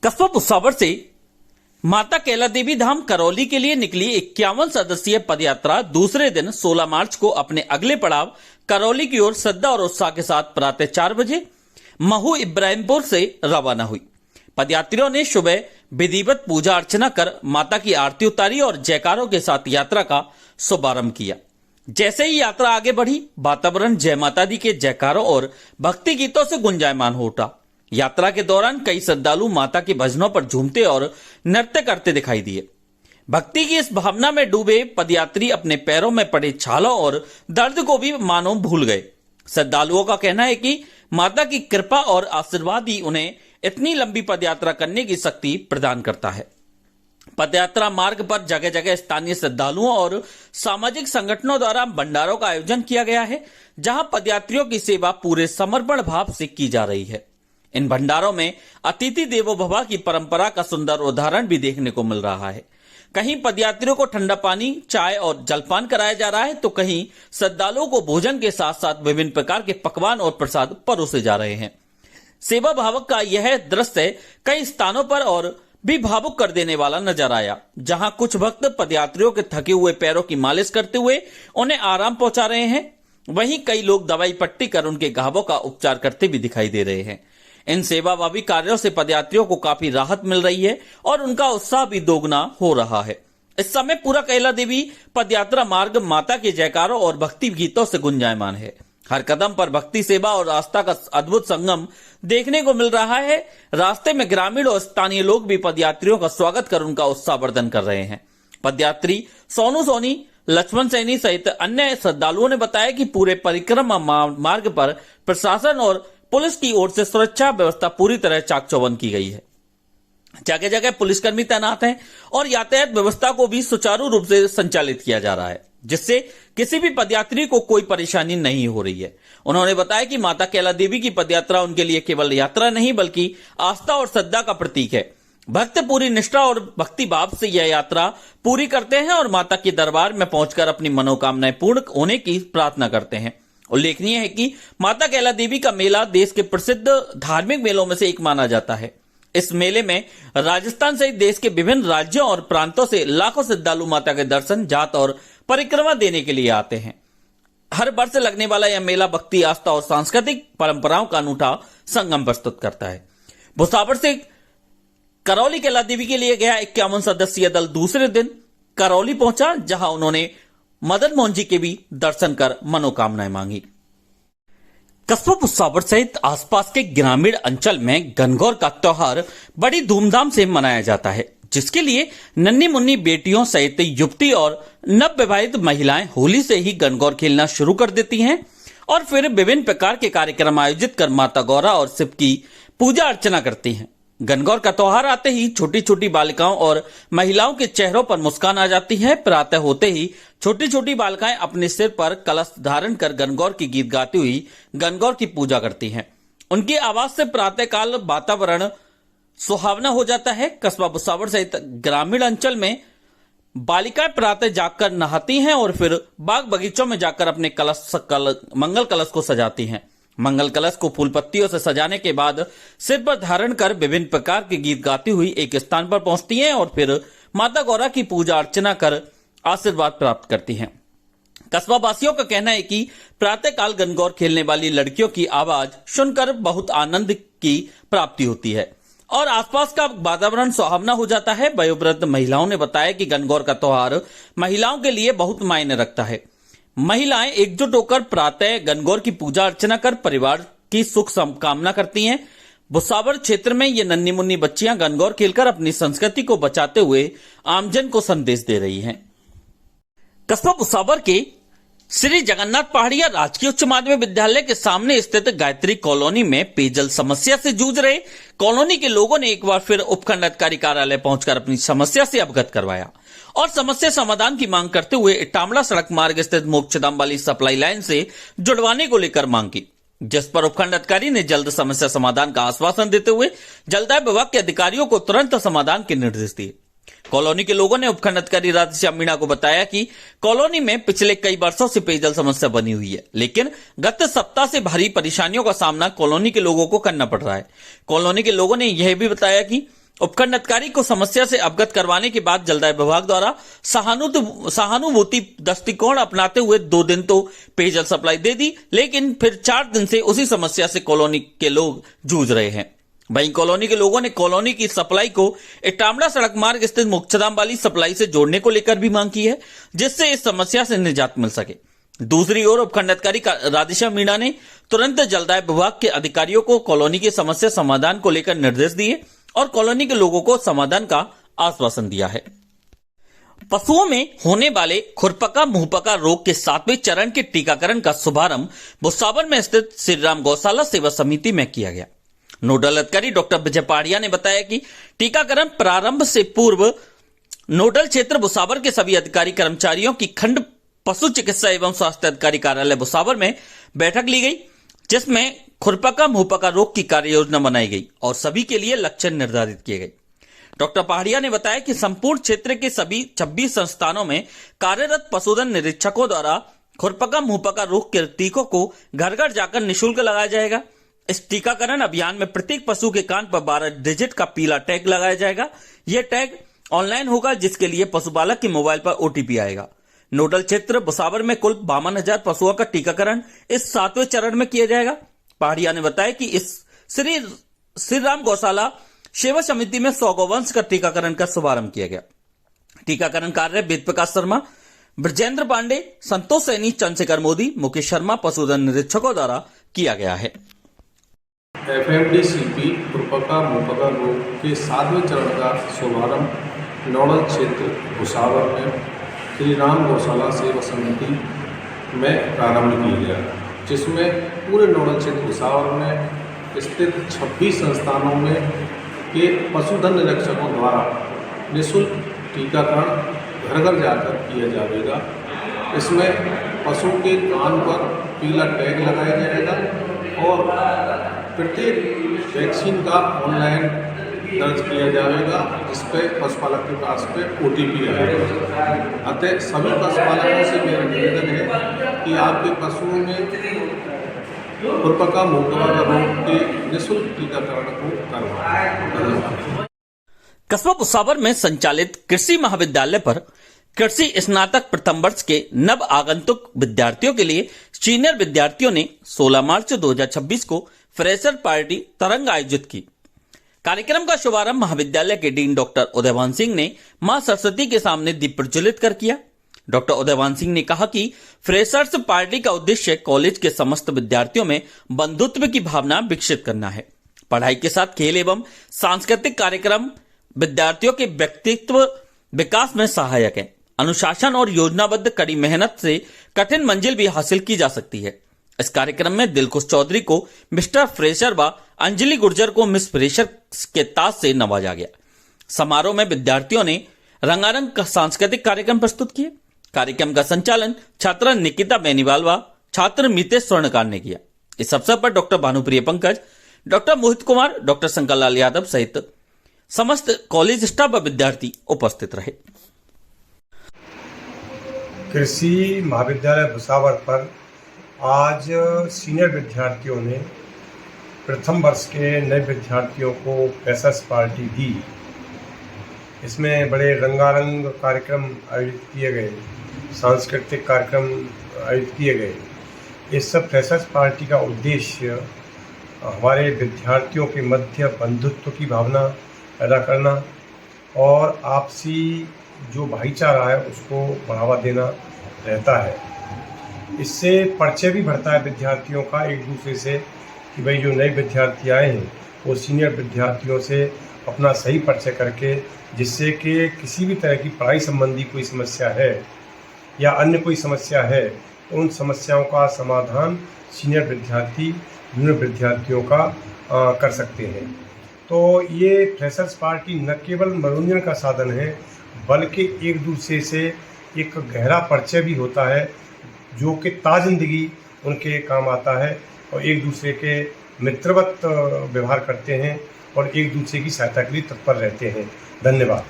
कस्बा भुसावर से माता कैला देवी धाम करौली के लिए निकली 51 सदस्यीय पदयात्रा दूसरे दिन 16 मार्च को अपने अगले पड़ाव करौली की ओर श्रद्धा और उत्साह के साथ प्रातः 4 बजे महू इब्राहिमपुर से रवाना हुई। पदयात्रियों ने सुबह विधिवत पूजा अर्चना कर माता की आरती उतारी और जयकारों के साथ यात्रा का शुभारंभ किया। जैसे ही यात्रा आगे बढ़ी, वातावरण जय माता दी के जयकारों और भक्ति गीतों से गुंजायमान हो उठा। यात्रा के दौरान कई श्रद्धालु माता के भजनों पर झूमते और नृत्य करते दिखाई दिए। भक्ति की इस भावना में डूबे पदयात्री अपने पैरों में पड़े छालों और दर्द को भी मानो भूल गए। श्रद्धालुओं का कहना है कि माता की कृपा और आशीर्वाद ही उन्हें इतनी लंबी पदयात्रा करने की शक्ति प्रदान करता है। पदयात्रा मार्ग पर जगह जगह स्थानीय श्रद्धालुओं और सामाजिक संगठनों द्वारा भंडारों का आयोजन किया गया है, जहां पदयात्रियों की सेवा पूरे समर्पण भाव से की जा रही है। इन भंडारों में अतिथि देवो भव की परंपरा का सुंदर उदाहरण भी देखने को मिल रहा है। कहीं पदयात्रियों को ठंडा पानी, चाय और जलपान कराया जा रहा है, तो कहीं श्रद्धालुओं को भोजन के साथ साथ विभिन्न प्रकार के पकवान और प्रसाद परोसे जा रहे हैं। सेवा भावक का यह दृश्य कई स्थानों पर और भी भावुक कर देने वाला नजर आया, जहां कुछ भक्त पदयात्रियों के थके हुए पैरों की मालिश करते हुए उन्हें आराम पहुंचा रहे हैं। वहीं कई लोग दवाई पट्टी कर उनके घावों का उपचार करते भी दिखाई दे रहे हैं। इन सेवाभावी कार्यों से पदयात्रियों को काफी राहत मिल रही है और उनका उत्साह भी दोगुना हो रहा है। इस समय पूरा कैला देवी पदयात्रा मार्ग माता के जयकारों और भक्ति गीतों से गुंजायमान है। हर कदम पर भक्ति, सेवा और आस्था का अद्भुत संगम देखने को मिल रहा है। रास्ते में ग्रामीण और स्थानीय लोग भी पदयात्रियों का स्वागत कर उनका उत्साहवर्धन कर रहे हैं। पदयात्री सोनू सोनी, लक्ष्मण सैनी सहित अन्य श्रद्धालुओं ने बताया कि पूरे परिक्रमा मार्ग पर प्रशासन और पुलिस की ओर से सुरक्षा व्यवस्था पूरी तरह चाक चौबंद की गई है। जगह जगह पुलिसकर्मी तैनात हैं और यातायात व्यवस्था को भी सुचारू रूप से संचालित किया जा रहा है, जिससे किसी भी पदयात्री को कोई परेशानी नहीं हो रही है। उन्होंने बताया कि माता कैला देवी की पदयात्रा उनके लिए केवल यात्रा नहीं बल्कि आस्था और श्रद्धा का प्रतीक है। भक्त पूरी निष्ठा और भक्ति भाव से यह यात्रा पूरी करते हैं और माता के दरबार में पहुंचकर अपनी मनोकामनाएं पूर्ण होने की प्रार्थना करते हैं। उल्लेखनीय है कि माता कैला देवी का मेला देश के प्रसिद्ध धार्मिक मेलों में से एक माना जाता है। इस मेले में राजस्थान सहित देश के विभिन्न राज्यों और प्रांतों से लाखों श्रद्धालु माता के दर्शन, जात और परिक्रमा देने के लिए आते हैं। हर वर्ष लगने वाला यह मेला भक्ति, आस्था और सांस्कृतिक परंपराओं का अनूठा संगम प्रस्तुत करता है। भुसावर से करौली कैला देवी के लिए गया 51 सदस्यीय दल दूसरे दिन करौली पहुंचा, जहां उन्होंने मदन मोहन जी के भी दर्शन कर मनोकामनाएं मांगी। कस्बा भुसावर सहित आसपास के ग्रामीण अंचल में गणगौर का त्योहार बड़ी धूमधाम से मनाया जाता है, जिसके लिए नन्ही मुन्नी बेटियों सहित युवती और नवविवाहित महिलाएं होली से ही गणगौर खेलना शुरू कर देती हैं और फिर विभिन्न प्रकार के कार्यक्रम आयोजित कर माता गौरा और शिव की पूजा अर्चना करती हैं। गणगौर का त्योहार आते ही छोटी छोटी बालिकाओं और महिलाओं के चेहरों पर मुस्कान आ जाती है। प्रातः होते ही छोटी छोटी बालिकाएं अपने सिर पर कलश धारण कर गणगौर की गीत गाती हुई गणगौर की पूजा करती हैं। उनकी आवाज से प्रातःकाल वातावरण सुहावना हो जाता है। कस्बा भुसावर सहित ग्रामीण अंचल में बालिकाएं प्रातः जागकर नहाती हैं और फिर बाग बगीचों में जाकर अपने मंगल कलश को सजाती हैं। मंगल कलश को फूल पत्तियों से सजाने के बाद सिर पर धारण कर विभिन्न प्रकार के गीत गाती हुई एक स्थान पर पहुंचती हैं और फिर माता गौरा की पूजा अर्चना कर आशीर्वाद प्राप्त करती हैं। कस्बा वासियों का कहना है कि प्रातःकाल गणगौर खेलने वाली लड़कियों की आवाज सुनकर बहुत आनंद की प्राप्ति होती है और आसपास का वातावरण सुहावना हो जाता है। वयोवृद्ध महिलाओं ने बताया कि गणगौर का त्योहार महिलाओं के लिए बहुत मायने रखता है। महिलाएं एकजुट होकर प्रातः गणगौर की पूजा अर्चना कर परिवार की सुख कामना करती हैं। भुसावर क्षेत्र में ये नन्ही मुन्नी बच्चियां गणगौर खेलकर अपनी संस्कृति को बचाते हुए आमजन को संदेश दे रही हैं। कस्बा भुसावर के श्री जगन्नाथ पहाड़िया राजकीय उच्च माध्यमिक विद्यालय के सामने स्थित गायत्री कॉलोनी में पेयजल समस्या से जूझ रहे कॉलोनी के लोगों ने एक बार फिर उपखंड अधिकारी कार्यालय पहुंचकर अपनी समस्या से अवगत करवाया और समस्या समाधान की मांग करते हुए इटामला सड़क मार्ग स्थित मोक्षधाम वाली सप्लाई लाइन से जुड़वाने को लेकर मांग की, जिस पर उपखंड अधिकारी ने जल्द समस्या समाधान का आश्वासन देते हुए जलदाय विभाग के अधिकारियों को तुरंत समाधान के निर्देश दिए। कॉलोनी के लोगों ने उपखंड अधिकारी राधेश्याम मीणा को बताया कि कॉलोनी में पिछले कई वर्षों से पेयजल समस्या बनी हुई है, लेकिन गत सप्ताह से भारी परेशानियों का सामना कॉलोनी के लोगों को करना पड़ रहा है। कॉलोनी के लोगों ने यह भी बताया कि उपखंड अधिकारी को समस्या से अवगत करवाने के बाद जलदाय विभाग द्वारा सहानुभूति दृष्टिकोण अपनाते हुए 2 दिन तो पेयजल सप्लाई दे दी, लेकिन फिर 4 दिन से उसी समस्या से कॉलोनी के लोग जूझ रहे हैं। वहीं कॉलोनी के लोगों ने कॉलोनी की सप्लाई को इटामड़ा सड़क मार्ग स्थित मुख्यधाम वाली सप्लाई से जोड़ने को लेकर भी मांग की है, जिससे इस समस्या से निजात मिल सके। दूसरी ओर उपखंड अधिकारी राधिका मीणा ने तुरंत जलदाय विभाग के अधिकारियों को कॉलोनी की समस्या समाधान को लेकर निर्देश दिए और कॉलोनी के लोगों को समाधान का आश्वासन दिया है। पशुओं में होने वाले खुरपका मुंहपका रोग के 7वें चरण के टीकाकरण का शुभारंभ भुसावर में स्थित श्री राम गौशाला सेवा समिति में किया गया। नोडल अधिकारी डॉक्टर विजय पहाड़िया ने बताया कि टीकाकरण प्रारंभ से पूर्व नोडल क्षेत्र भुसावर के सभी अधिकारी कर्मचारियों की खंड पशु चिकित्सा एवं स्वास्थ्य अधिकारी कार्यालय भुसावर में बैठक ली गई, जिसमें खुरपका मुंहपका रोग की कार्य योजना बनाई गई और सभी के लिए लक्ष्य निर्धारित किए गए। डॉक्टर पहाड़िया ने बताया कि संपूर्ण क्षेत्र के सभी 26 संस्थानों में कार्यरत पशुधन निरीक्षकों द्वारा खुरपका मुंहपका रोग के टीकों को घर घर जाकर निःशुल्क लगाया जाएगा। इस टीकाकरण अभियान में प्रत्येक पशु के कान पर 12 डिजिट का पीला टैग लगाया जाएगा। यह टैग ऑनलाइन होगा, जिसके लिए पशुपालक के मोबाइल पर OTP आएगा। नोडल क्षेत्र भुसावर में कुल 52,000 पशुओं का टीकाकरण इस 7वें चरण में किया जाएगा। पहाड़िया ने बताया कि इस श्री राम गौशाला सेवा समिति में 100 गौवंश का टीकाकरण का शुभारंभ किया गया। टीकाकरण कार्य वेद प्रकाश शर्मा, ब्रजेंद्र पांडे, संतोष सैनी, चंद्रशेखर मोदी, मुकेश शर्मा पशुधन निरीक्षकों द्वारा किया गया है। FMDCP खुरपका मुंहपका रोग के 7वें चरण का शुभारंभ नोडल क्षेत्र भुसावर में श्री राम गौशाला सेवा समिति में प्रारंभ किया गया, जिसमें पूरे नोडल क्षेत्र भुसावर में स्थित 26 संस्थानों में के पशुधन निरीक्षकों द्वारा निःशुल्क टीकाकरण घर घर जाकर किया जाएगा। इसमें पशु के कान पर पीला टैग लगाया जाएगा और प्रत्येक वैक्सीन का ऑनलाइन दर्ज किया जाएगा, जिस पे पशुपालक के पास पे OTP आएगा। अतः सभी पशुपालकों से मेरा निवेदन है कि आपके पशुओं में खुरपका मुंहपका रोग के निःशुल्क टीकाकरण को करवाएं। कस्बा भुसावर में संचालित कृषि महाविद्यालय पर कृषि स्नातक प्रथम वर्ष के नव आगंतुक विद्यार्थियों के लिए सीनियर विद्यार्थियों ने 16 मार्च 2026 को फ्रेशर पार्टी तरंग आयोजित की। कार्यक्रम का शुभारंभ महाविद्यालय के डीन डॉक्टर उदयभान सिंह ने मां सरस्वती के सामने दीप प्रज्वलित कर किया। डॉक्टर उदयभान सिंह ने कहा कि फ्रेशर्स पार्टी का उद्देश्य कॉलेज के समस्त विद्यार्थियों में बंधुत्व की भावना विकसित करना है। पढ़ाई के साथ खेल एवं सांस्कृतिक कार्यक्रम विद्यार्थियों के व्यक्तित्व विकास में सहायक है। अनुशासन और योजनाबद्ध कड़ी मेहनत से कठिन मंजिल भी हासिल की जा सकती है। इस कार्यक्रम में दिलखुश चौधरी को मिस्टर फ्रेशर व अंजलि गुर्जर को मिस फ्रेशर के ताज से नवाजा गया। समारोह में विद्यार्थियों ने रंगारंग सांस्कृतिक कार्यक्रम प्रस्तुत किए। कार्यक्रम का संचालन छात्रा निकिता बेनीवाल व छात्र मितेश स्वर्णकार ने किया। इस अवसर पर doctor Bhanupriya Pankaj, doctor Mohit Kumar, doctor Shankar Lal Yadav सहित समस्त कॉलेज स्टाफ व विद्यार्थी उपस्थित रहे। कृषि महाविद्यालय भुसावर पर आज सीनियर विद्यार्थियों ने प्रथम वर्ष के नए विद्यार्थियों को फ्रेशर्स पार्टी दी। इसमें बड़े रंगारंग कार्यक्रम आयोजित किए गए, सांस्कृतिक कार्यक्रम आयोजित किए गए। इस सब फ्रेशर्स पार्टी का उद्देश्य हमारे विद्यार्थियों के मध्य बंधुत्व की भावना पैदा करना और आपसी जो भाईचारा है उसको बढ़ावा देना रहता है। इससे परिचय भी बढ़ता है विद्यार्थियों का एक दूसरे से कि भाई जो नए विद्यार्थी आए हैं वो सीनियर विद्यार्थियों से अपना सही परिचय करके, जिससे कि किसी भी तरह की पढ़ाई संबंधी कोई समस्या है या अन्य कोई समस्या है तो उन समस्याओं का समाधान सीनियर विद्यार्थी जूनियर विद्यार्थियों का कर सकते हैं। तो ये फ्रेशर्स पार्टी न केवल मनोरंजन का साधन है बल्कि एक दूसरे से एक गहरा परिचय भी होता है, जो कि ताज़िंदगी उनके काम आता है और एक दूसरे के मित्रवत व्यवहार करते हैं और एक दूसरे की सहायता के लिए तत्पर रहते हैं। धन्यवाद।